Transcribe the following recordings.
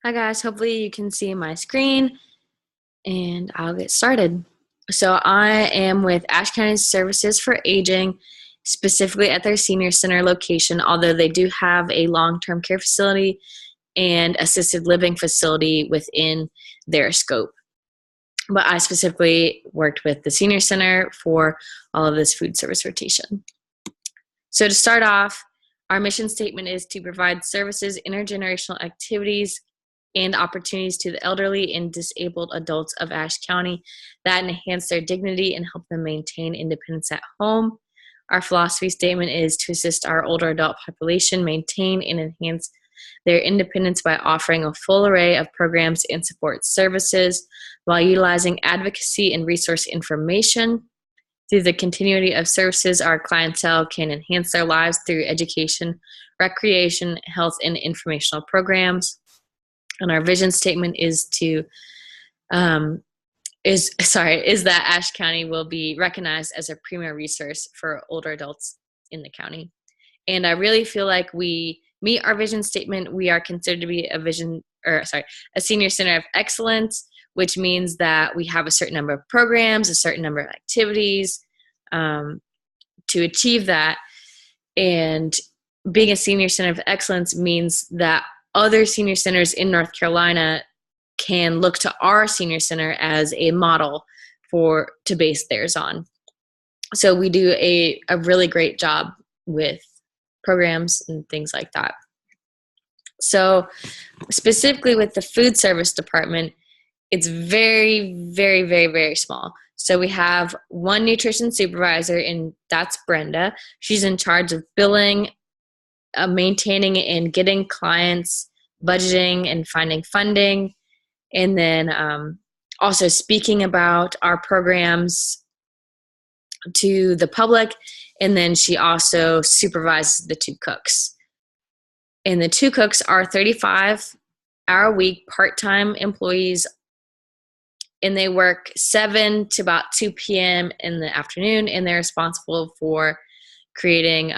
Hi guys, hopefully you can see my screen and I'll get started. So I am with Ashe County Services for Aging, specifically at their senior center location, although they do have a long-term care facility and assisted living facility within their scope. But I specifically worked with the senior center for all of this food service rotation. So to start off, our mission statement is to provide services, intergenerational activities, and opportunities to the elderly and disabled adults of Ashe County that enhance their dignity and help them maintain independence at home. Our philosophy statement is to assist our older adult population maintain and enhance their independence by offering a full array of programs and support services while utilizing advocacy and resource information. Through the continuity of services, our clientele can enhance their lives through education, recreation, health, and informational programs. And our vision statement is that Ashe County will be recognized as a premier resource for older adults in the county. And I really feel like we meet our vision statement. We are considered to be a senior center of excellence, which means that we have a certain number of programs, a certain number of activities to achieve that. And being a senior center of excellence means that other senior centers in North Carolina can look to our senior center as a model to base theirs on. So we do a really great job with programs and things like that. So specifically with the food service department, it's very, very, very, very small. So we have one nutrition supervisor, and that's Brenda. She's in charge of billing, maintaining and getting clients, budgeting and finding funding, and then also speaking about our programs to the public. And then she also supervises the two cooks. And the two cooks are 35-hour-a-week part-time employees, and they work 7 to about 2 p.m. in the afternoon, and they're responsible for creating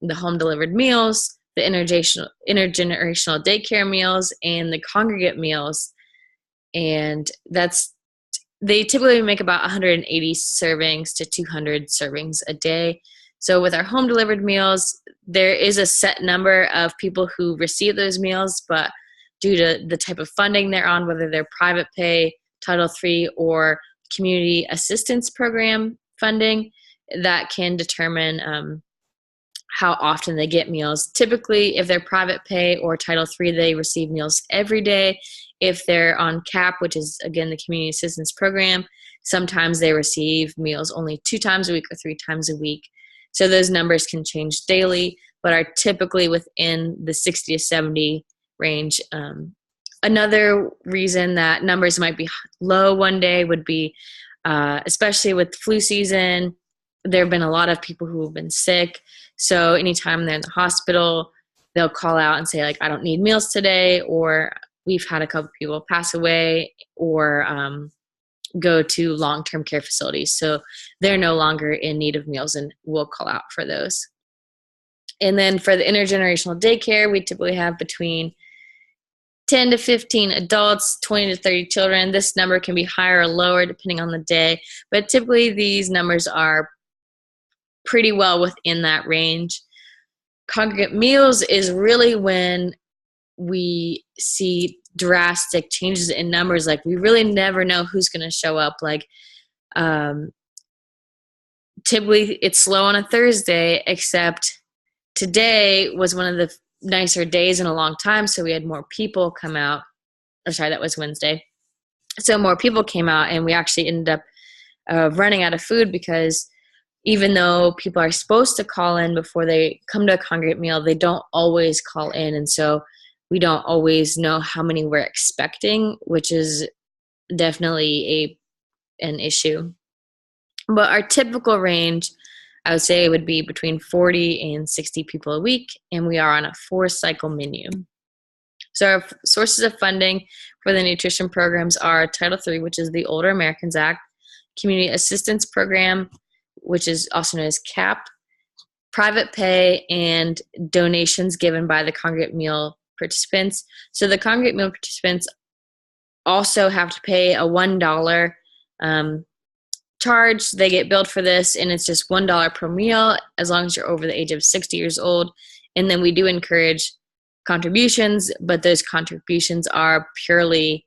the home-delivered meals, the intergenerational daycare meals, and the congregate meals. And they typically make about 180 servings to 200 servings a day. So with our home-delivered meals, there is a set number of people who receive those meals, but due to the type of funding they're on, whether they're private pay, Title III, or community assistance program funding, that can determine how often they get meals. Typically, if they're private pay or Title III, they receive meals every day. If they're on CAP, which is, again, the community assistance program, sometimes they receive meals only 2 times a week or 3 times a week. So those numbers can change daily, but are typically within the 60 to 70 range. Another reason that numbers might be low one day would be, especially with flu season, there have been a lot of people who have been sick. So anytime they're in the hospital, they'll call out and say, like, I don't need meals today, or we've had a couple people pass away, or go to long-term care facilities. So they're no longer in need of meals, and we'll call out for those. And then for the intergenerational daycare, we typically have between 10 to 15 adults, 20 to 30 children. This number can be higher or lower depending on the day, but typically these numbers are pretty well within that range. Congregate meals is really when we see drastic changes in numbers. Like, we really never know who's going to show up. Like, typically it's slow on a Thursday, except today was one of the nicer days in a long time, so we had more people come out. Or sorry, that was Wednesday. So more people came out, and we actually ended up running out of food, because even though people are supposed to call in before they come to a congregate meal, they don't always call in, and so we don't always know how many we're expecting, which is definitely an issue. But our typical range, I would say, would be between 40 and 60 people a week, and we are on a 4-cycle menu. So our sources of funding for the nutrition programs are Title III, which is the Older Americans Act, Community Assistance Program, which is also known as CAP, private pay, and donations given by the congregate meal participants. So the congregate meal participants also have to pay a $1 charge. They get billed for this, and it's just $1 per meal as long as you're over the age of 60 years old. And then we do encourage contributions, but those contributions are purely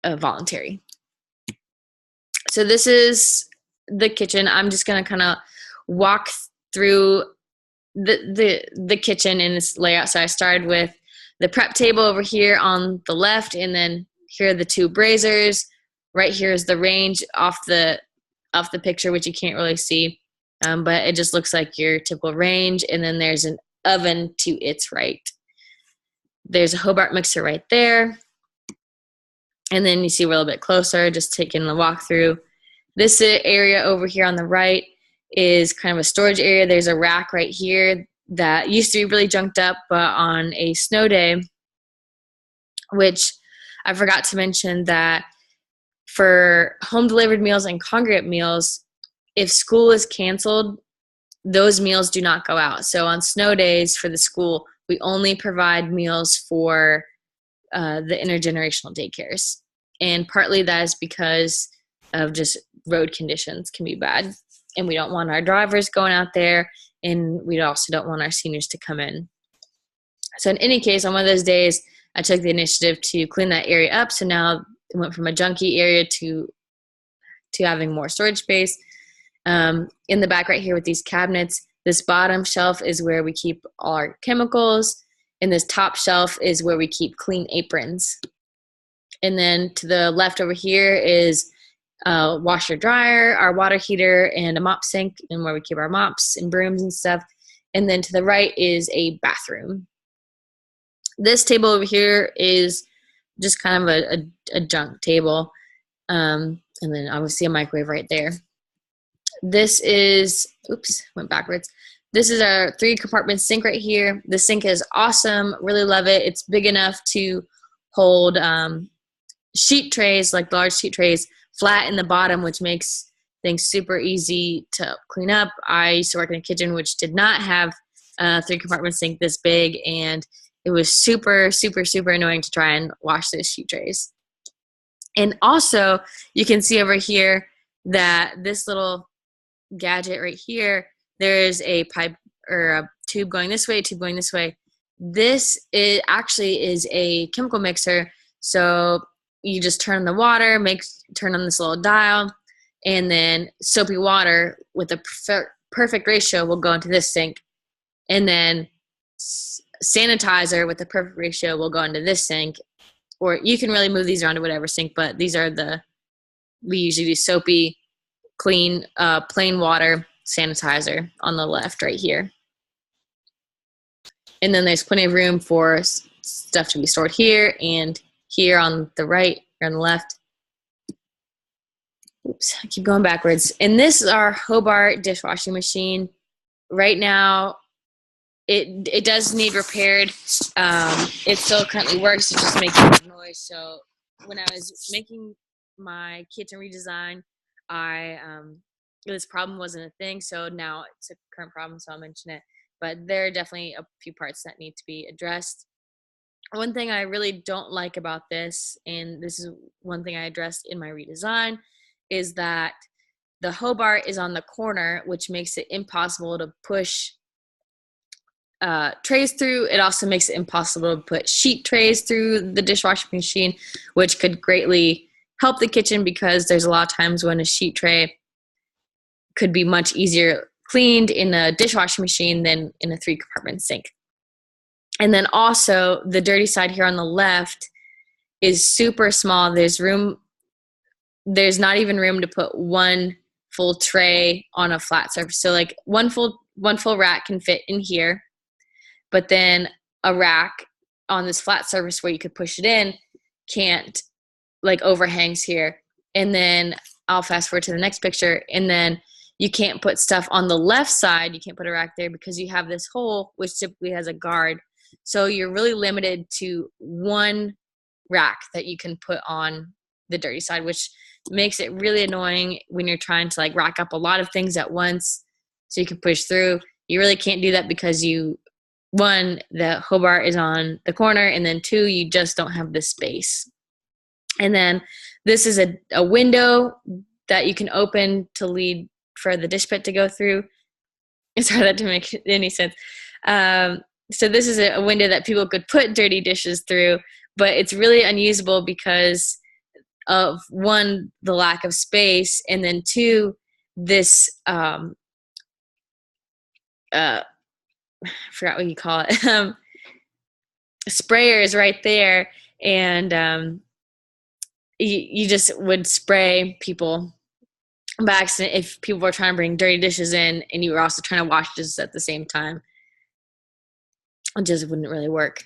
voluntary. So this is the kitchen. I'm just going to kind of walk through the kitchen in this layout. So I started with the prep table over here on the left, and then here are the two braziers. Right here is the range off the picture, which you can't really see, but it just looks like your typical range. And then there's an oven to its right. There's a Hobart mixer right there. And then you see we're a little bit closer, just taking the walkthrough. This area over here on the right is kind of a storage area. There's a rack right here that used to be really junked up, but on a snow day, which I forgot to mention that for home delivered meals and congregate meals, if school is canceled, those meals do not go out. So on snow days for the school, we only provide meals for the intergenerational daycares. And partly that is because of just road conditions can be bad. And we don't want our drivers going out there, and we also don't want our seniors to come in. So in any case, on one of those days, I took the initiative to clean that area up. So now it went from a junky area to having more storage space. In the back right here with these cabinets, this bottom shelf is where we keep all our chemicals, and this top shelf is where we keep clean aprons. And then to the left over here is washer dryer, our water heater, and a mop sink, and where we keep our mops and brooms and stuff. And then to the right is a bathroom. This table over here is just kind of a junk table. And then obviously a microwave right there. This is, oops, went backwards. This is our 3-compartment sink right here. The sink is awesome, really love it. It's big enough to hold sheet trays, like large sheet trays, flat in the bottom, which makes things super easy to clean up. I used to work in a kitchen which did not have a 3-compartment sink this big, and it was super, super, super annoying to try and wash those sheet trays. And also, you can see over here that this little gadget right here, there is a pipe or a tube going this way, tube going this way. This actually is a chemical mixer. So you just turn on the water, turn on this little dial, and then soapy water with a perfect ratio will go into this sink. And then sanitizer with the perfect ratio will go into this sink. Or you can really move these around to whatever sink, but these are we usually do soapy, clean, plain water sanitizer on the left right here. And then there's plenty of room for stuff to be stored here and here on the right or on the left. Oops, I keep going backwards. And this is our Hobart dishwashing machine. Right now, it does need repaired. It still currently works. It's just making a noise. So when I was making my kitchen redesign, this problem wasn't a thing. So now it's a current problem, so I'll mention it. But there are definitely a few parts that need to be addressed. One thing I really don't like about this, and this is one thing I addressed in my redesign, is that the Hobart is on the corner, which makes it impossible to push trays through. It also makes it impossible to put sheet trays through the dishwashing machine, which could greatly help the kitchen because there's a lot of times when a sheet tray could be much easier cleaned in a dishwashing machine than in a 3-compartment sink. And then also the dirty side here on the left is super small. There's not even room to put one full tray on a flat surface. So like one full rack can fit in here, but then a rack on this flat surface where you could push it in can't, like overhangs here. And then I'll fast forward to the next picture, and then you can't put stuff on the left side. You can't put a rack there because you have this hole, which typically has a guard. So you're really limited to one rack that you can put on the dirty side, which makes it really annoying when you're trying to like rack up a lot of things at once so you can push through. You really can't do that because you one, the Hobart is on the corner, and then two, you just don't have the space. And then this is a window that you can open to lead for the dish pit to go through. Sorry, that didn't make any sense. So this is a window that people could put dirty dishes through, but it's really unusable because of, one, the lack of space, and then two, this I forgot what you call it. Sprayer is right there, and you just would spray people by accident if people were trying to bring dirty dishes in and you were also trying to wash dishes at the same time. It just wouldn't really work.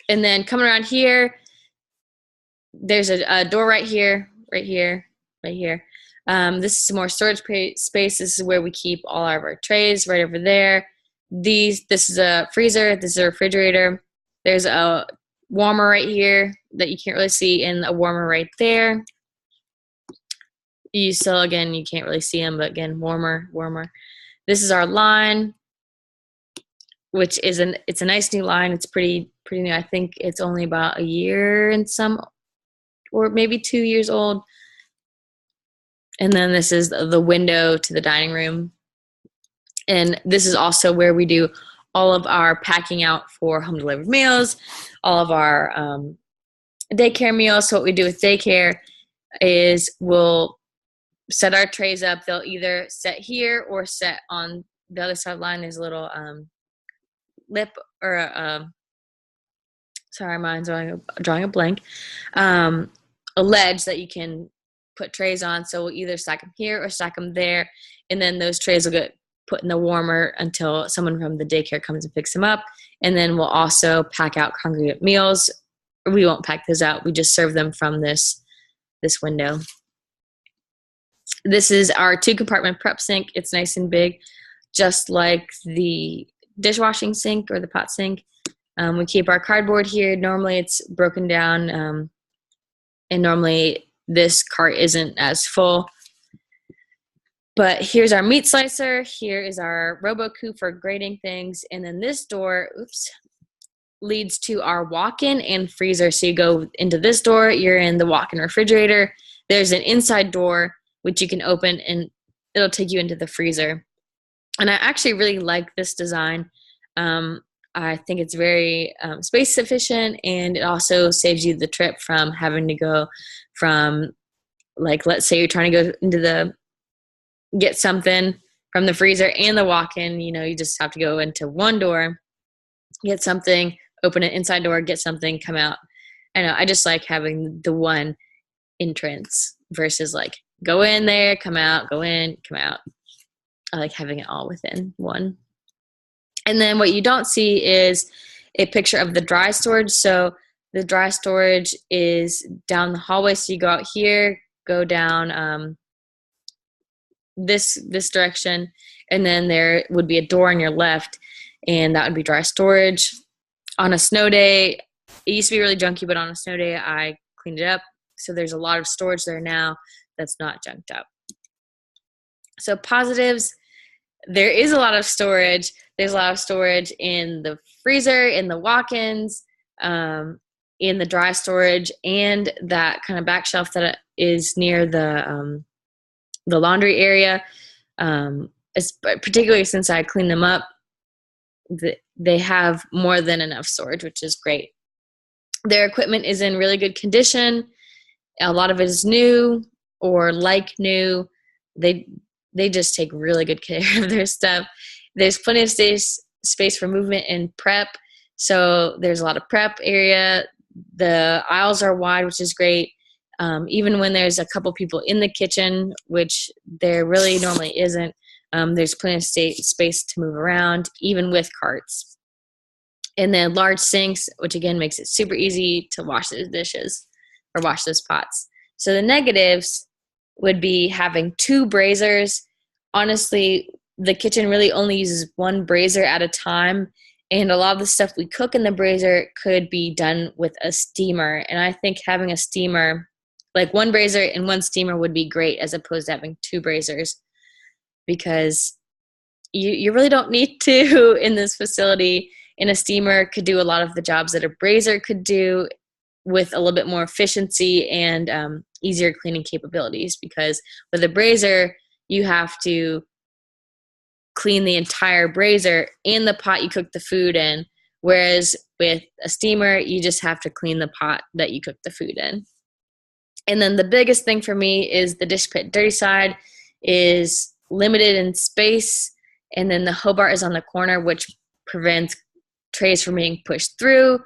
And then coming around here, there's a door right here. This is some more storage space. This is where we keep all of our trays, right over there. This is a freezer. This is a refrigerator. There's a warmer right here that you can't really see, and a warmer right there. You still, again, you can't really see them, but again, warmer. This is our line, which is it's a nice new line. It's pretty new. I think it's only about a year and some, or maybe 2 years old. And then this is the window to the dining room. And this is also where we do all of our packing out for home delivered meals, all of our daycare meals. So what we do with daycare is we'll set our trays up. They'll either set here or set on the other side of the line. There's a little lip or sorry, mine's drawing a blank. A ledge that you can put trays on. So we'll either stack them here or stack them there, and then those trays will get put in the warmer until someone from the daycare comes and picks them up. And then we'll also pack out congregate meals. We won't pack those out. We just serve them from this window. This is our 2-compartment prep sink. It's nice and big, just like the dishwashing sink or the pot sink. We keep our cardboard here. Normally it's broken down, and normally this cart isn't as full. But here's our meat slicer. Here is our Robocoup for grating things. And then this door, leads to our walk-in and freezer. So you go into this door, you're in the walk-in refrigerator. There's an inside door, which you can open, and it'll take you into the freezer. And I actually really like this design. I think it's very space efficient, and it also saves you the trip from having to go from, like, let's say you're trying to go into get something from the freezer and the walk-in. You just have to go into one door, get something, open an inside door, get something, come out. I know, I just like having the one entrance versus like go in there, come out, go in, come out. I like having it all within one. And then what you don't see is a picture of the dry storage. So the dry storage is down the hallway. So you go out here, go down this direction, and then there would be a door on your left, and that would be dry storage. On a snow day, it used to be really junky, but on a snow day, I cleaned it up. So there's a lot of storage there now that's not junked up. So positives, there is a lot of storage. There's a lot of storage in the freezer, in the walk-ins, in the dry storage, and that kind of back shelf that is near the laundry area. Particularly since I cleaned them up, they have more than enough storage, which is great. Their equipment is in really good condition. A lot of it is new or like new. They just take really good care of their stuff. There's plenty of space for movement and prep. So there's a lot of prep area. The aisles are wide, which is great. Even when there's a couple people in the kitchen, which there really normally isn't, there's plenty of space to move around, even with carts. And then large sinks, which again makes it super easy to wash those dishes or wash those pots. So the negatives would be having 2 braziers. Honestly, the kitchen really only uses 1 brazier at a time, and a lot of the stuff we cook in the brazier could be done with a steamer. And I think having a steamer, like 1 brazier and 1 steamer, would be great as opposed to having 2 braziers, because you really don't need to in this facility. And a steamer could do a lot of the jobs that a braiser could do with a little bit more efficiency and easier cleaning capabilities, because with a braiser, you have to clean the entire braiser and the pot you cook the food in, whereas with a steamer, you just have to clean the pot that you cook the food in. And then the biggest thing for me is the dish pit dirty side is limited in space, and then the Hobart is on the corner, which prevents trays from being pushed through.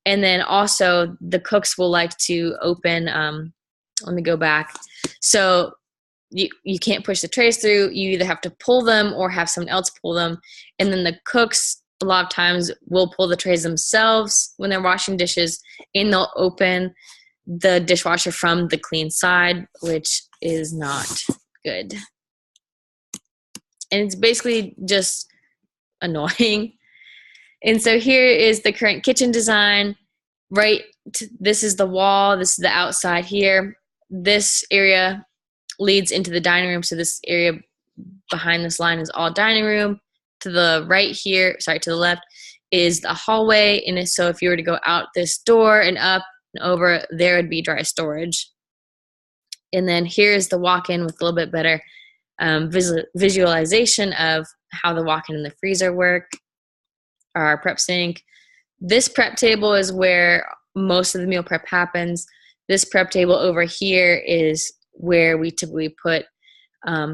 And then also the cooks will like to open, let me go back. So you can't push the trays through. You either have to pull them or have someone else pull them. And then the cooks a lot of times will pull the trays themselves when they're washing dishes, and they'll open the dishwasher from the clean side, which is not good. And it's basically just annoying. And so here is the current kitchen design. This is the wall. This is the outside here. This area leads into the dining room. So this area behind this line is all dining room. To the right here, to the left, is the hallway. And so if you were to go out this door and up and over, there would be dry storage. And then here's the walk-in with a little bit better visualization of how the walk-in and the freezer work. Our prep sink. This prep table is where most of the meal prep happens. This prep table over here is where we typically put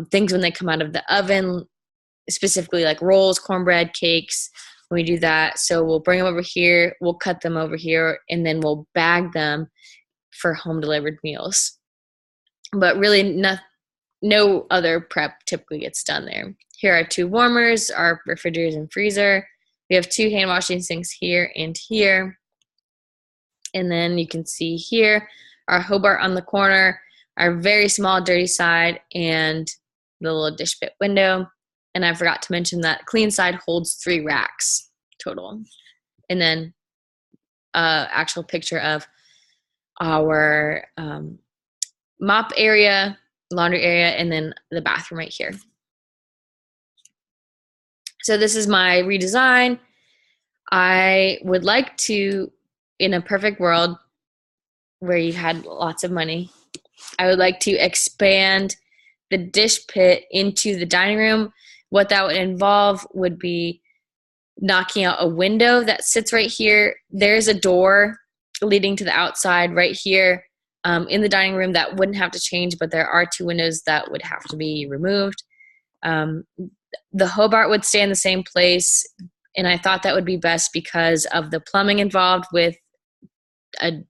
things when they come out of the oven, specifically like rolls, cornbread, cakes. When we do that, so we'll bring them over here, we'll cut them over here, and then we'll bag them for home delivered meals. But really no other prep typically gets done there. Here are 2 warmers, our refrigerators and freezer. We have 2 hand washing sinks here and here. And then you can see here our Hobart on the corner, our very small dirty side, and the little dish pit window. And I forgot to mention that clean side holds 3 racks total. And then actual picture of our mop area, laundry area, and then the bathroom right here. So this is my redesign. I would like to, in a perfect world where you had lots of money, I would like to expand the dish pit into the dining room. What that would involve would be knocking out a window that sits right here. There's a door leading to the outside right here in the dining room that wouldn't have to change, but there are 2 windows that would have to be removed. The Hobart would stay in the same place, and I thought that would be best because of the plumbing involved with a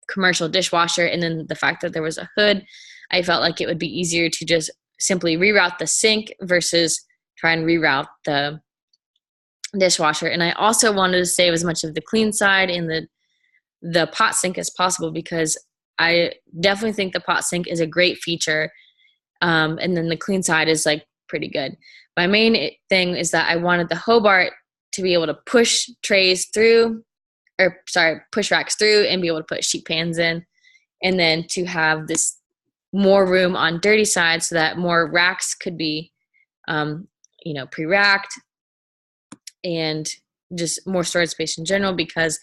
commercial dishwasher, and then the fact that there was a hood. I felt like it would be easier to just simply reroute the sink versus try and reroute the dishwasher. And I also wanted to save as much of the clean side and the pot sink as possible, because I definitely think the pot sink is a great feature. And then the clean side is like pretty good. My main thing is that I wanted the Hobart to be able to push trays through, push racks through and be able to put sheet pans in, and then to have this more room on dirty side so that more racks could be, pre-racked, and just more storage space in general, because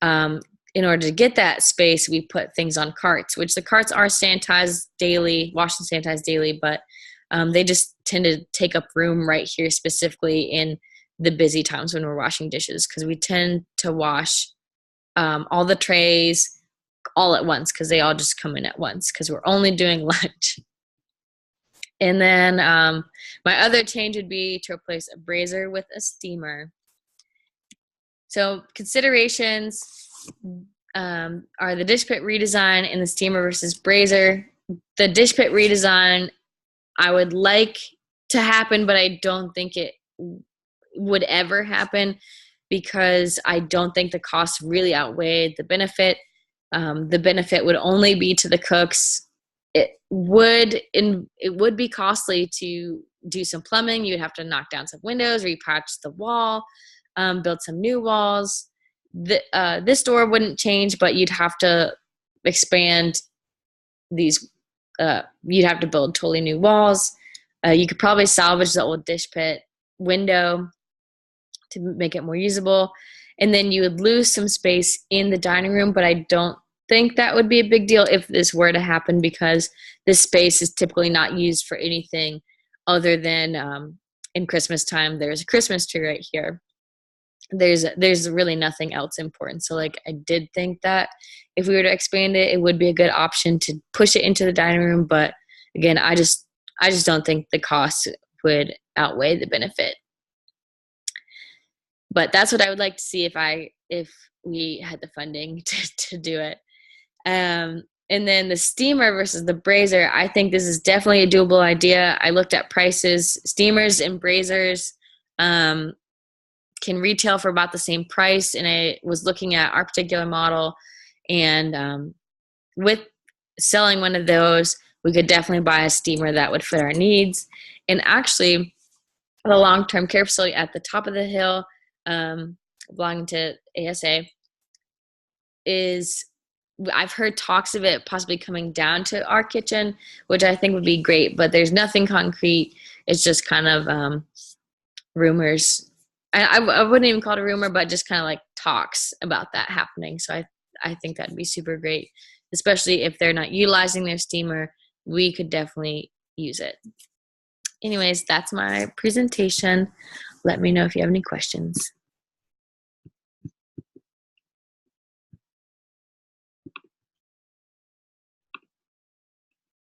in order to get that space, we put things on carts, which the carts are sanitized daily, washed and sanitized daily, but they just tend to take up room right here, specifically in the busy times when we're washing dishes, because we tend to wash all the trays all at once, because they all just come in at once, because we're only doing lunch. And then my other change would be to replace a braiser with a steamer. So considerations are the dish pit redesign and the steamer versus braiser. The dish pit redesign I would like to happen, but I don't think it would ever happen, because I don't think the costs really outweigh the benefit. The benefit would only be to the cooks. It would be costly to do some plumbing. You'd have to knock down some windows, repatch the wall, build some new walls. This door wouldn't change, but you'd have to expand these. You'd have to build totally new walls. You could probably salvage the old dish pit window to make it more usable. And then you would lose some space in the dining room, but I don't think that would be a big deal if this were to happen, because this space is typically not used for anything other than in Christmas time. There's a Christmas tree right here. There's really nothing else important. So like, I did think that if we were to expand it, it would be a good option to push it into the dining room. But again, I just don't think the cost would outweigh the benefit. But that's what I would like to see if we had the funding to do it. And then the steamer versus the brazier, I think this is definitely a doable idea. I looked at prices. Steamers and braziers can retail for about the same price. And I was looking at our particular model, and with selling one of those, we could definitely buy a steamer that would fit our needs. And actually, the long-term care facility at the top of the hill, belonging to ASA, I've heard talks of it possibly coming down to our kitchen, which I think would be great, but there's nothing concrete. It's just kind of rumors. I wouldn't even call it a rumor, but just kind of like talks about that happening. So I think that'd be super great, especially if they're not utilizing their steamer. We could definitely use it. Anyways, that's my presentation. Let me know if you have any questions.